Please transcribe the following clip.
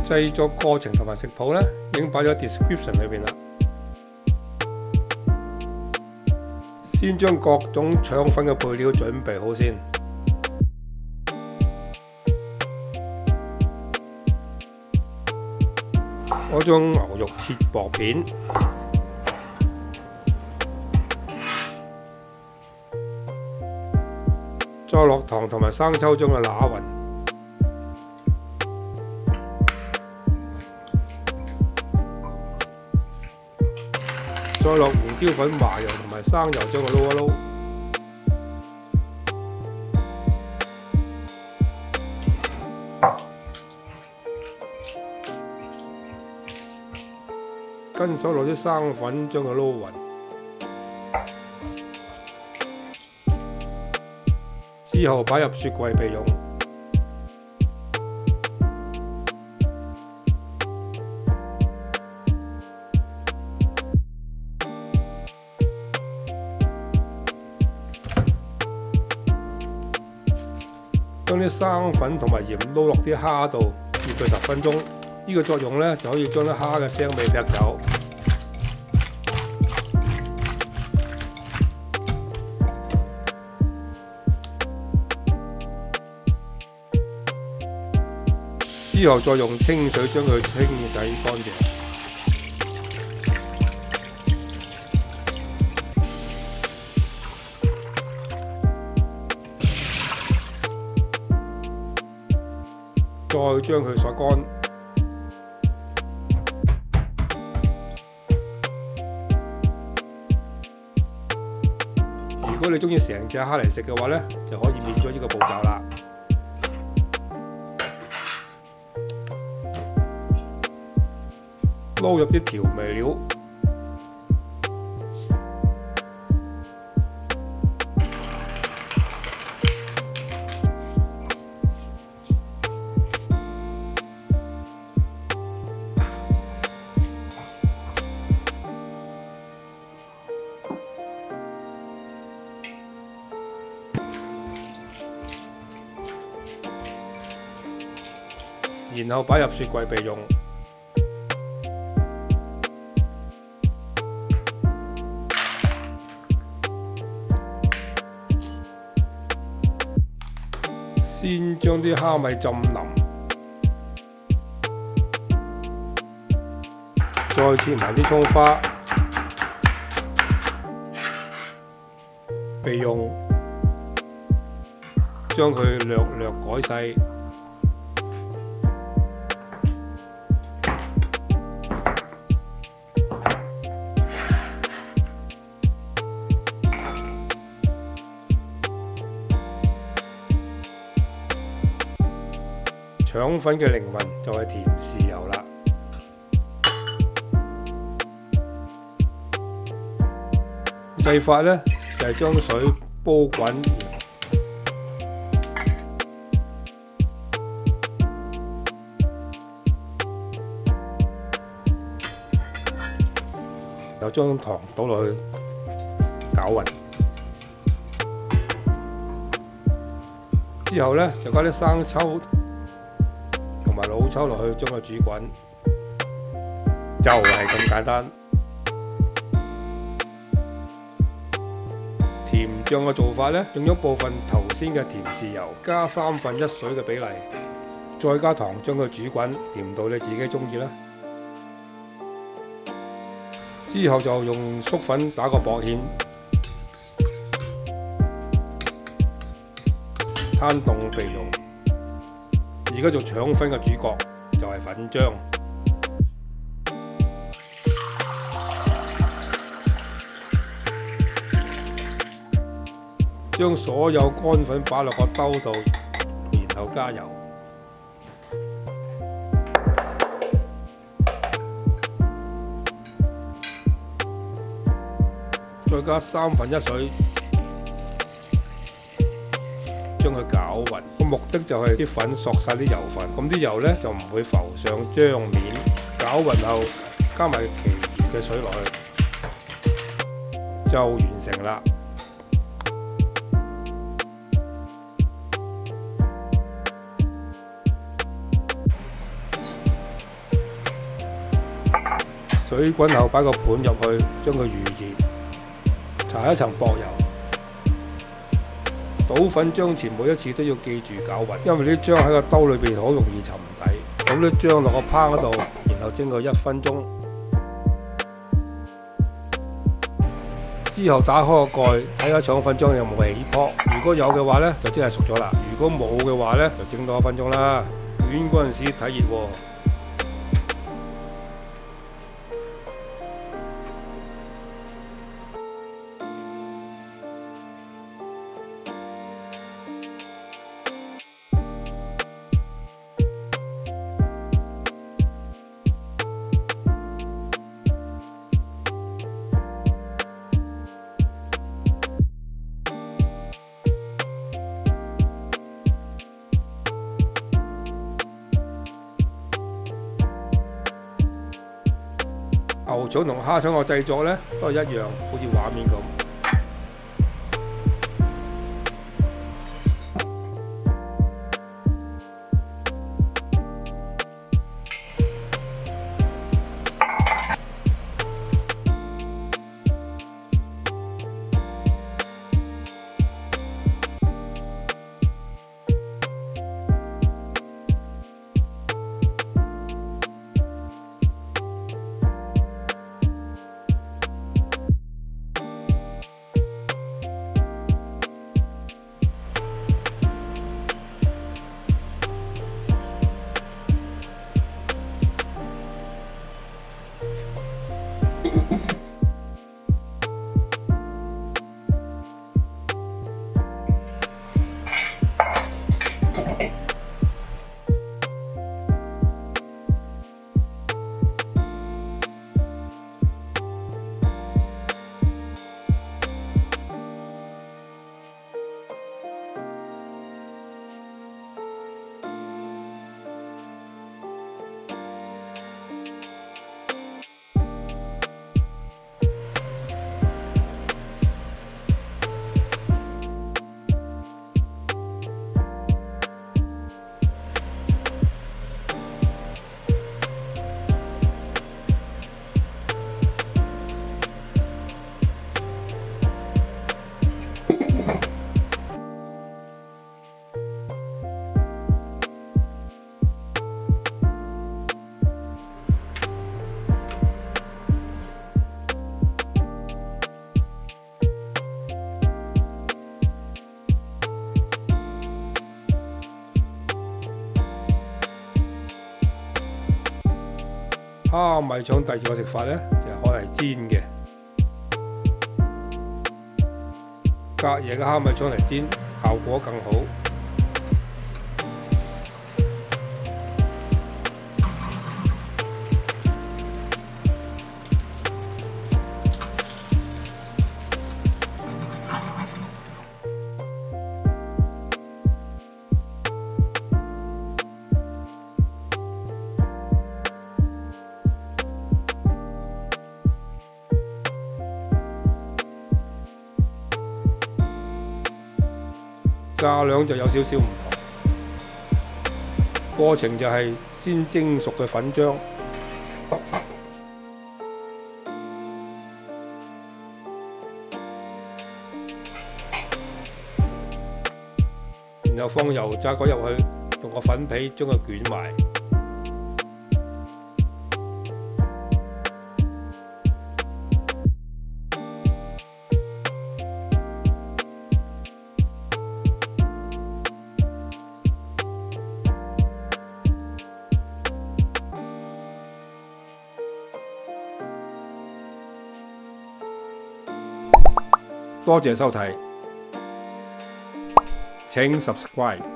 製作過程同埋食譜呢，已經擺咗 description 裏邊啦。先將各種腸粉嘅配料準備好先。我將牛肉切薄片，再落糖同埋生抽將佢揦勻，再落胡椒粉、麻油同埋生油將佢撈一撈。跟手落啲生粉，將佢撈勻，之後擺入雪櫃備用。將啲生粉同埋鹽撈落啲蝦度，醃佢10分鐘。呢個作用呢，就可以將啲蝦嘅腥味劈走。之後再用清水將佢清洗乾淨。再將佢甩乾。如果你鍾意成隻蝦嚟食嘅話呢，就可以免咗呢個步驟啦。撈入啲調味料，然後擺入雪櫃備用。先將啲蝦米浸腍，再切埋啲蔥花，備用。將佢略略改細。腸粉嘅靈魂就係甜豉油啦。製法呢，就係將水煲滾，又將糖倒落去攪勻，之後呢，就加啲生抽同埋老抽落去，將佢煮滾，就係咁簡單。甜醬嘅做法呢，用咗部分頭先嘅甜豉油，加1/3水嘅比例，再加糖將佢煮滾，甜到你自己鍾意啦。之後就用粟粉打個薄芡，攤凍備用。而家做腸粉嘅主角就係粉漿，將所有乾粉擺落個兜度，然後加油，再加1/3水，將佢攪勻。個目的就係啲粉索晒啲油分，咁啲油呢就唔會浮上漿面。攪勻後，加埋其餘嘅水落去，就完成啦。水滾後擺個盤入去，將佢預熱，搽一層薄油。倒粉漿前每一次都要記住攪勻，因為啲漿喺個兜裏邊好容易沉底。倒啲漿落個烹嗰度，然後蒸佢1分鐘。之後打開個蓋，睇下腸粉漿有冇起泡。如果有嘅話呢，就即係熟咗啦；如果冇嘅話呢，就蒸多1分鐘啦。捲嗰陣時睇熱喎。牛腸同蝦腸嘅製作呢，都係一樣，好似畫面咁。蝦米腸第二個食法呢，就係攞嚟煎嘅。隔夜嘅蝦米腸嚟煎，效果更好。炸兩就有少少唔同，過程就係先蒸熟嘅粉漿，然後放油炸果入去，用個粉皮將佢捲埋。多謝收睇，請 subscribe。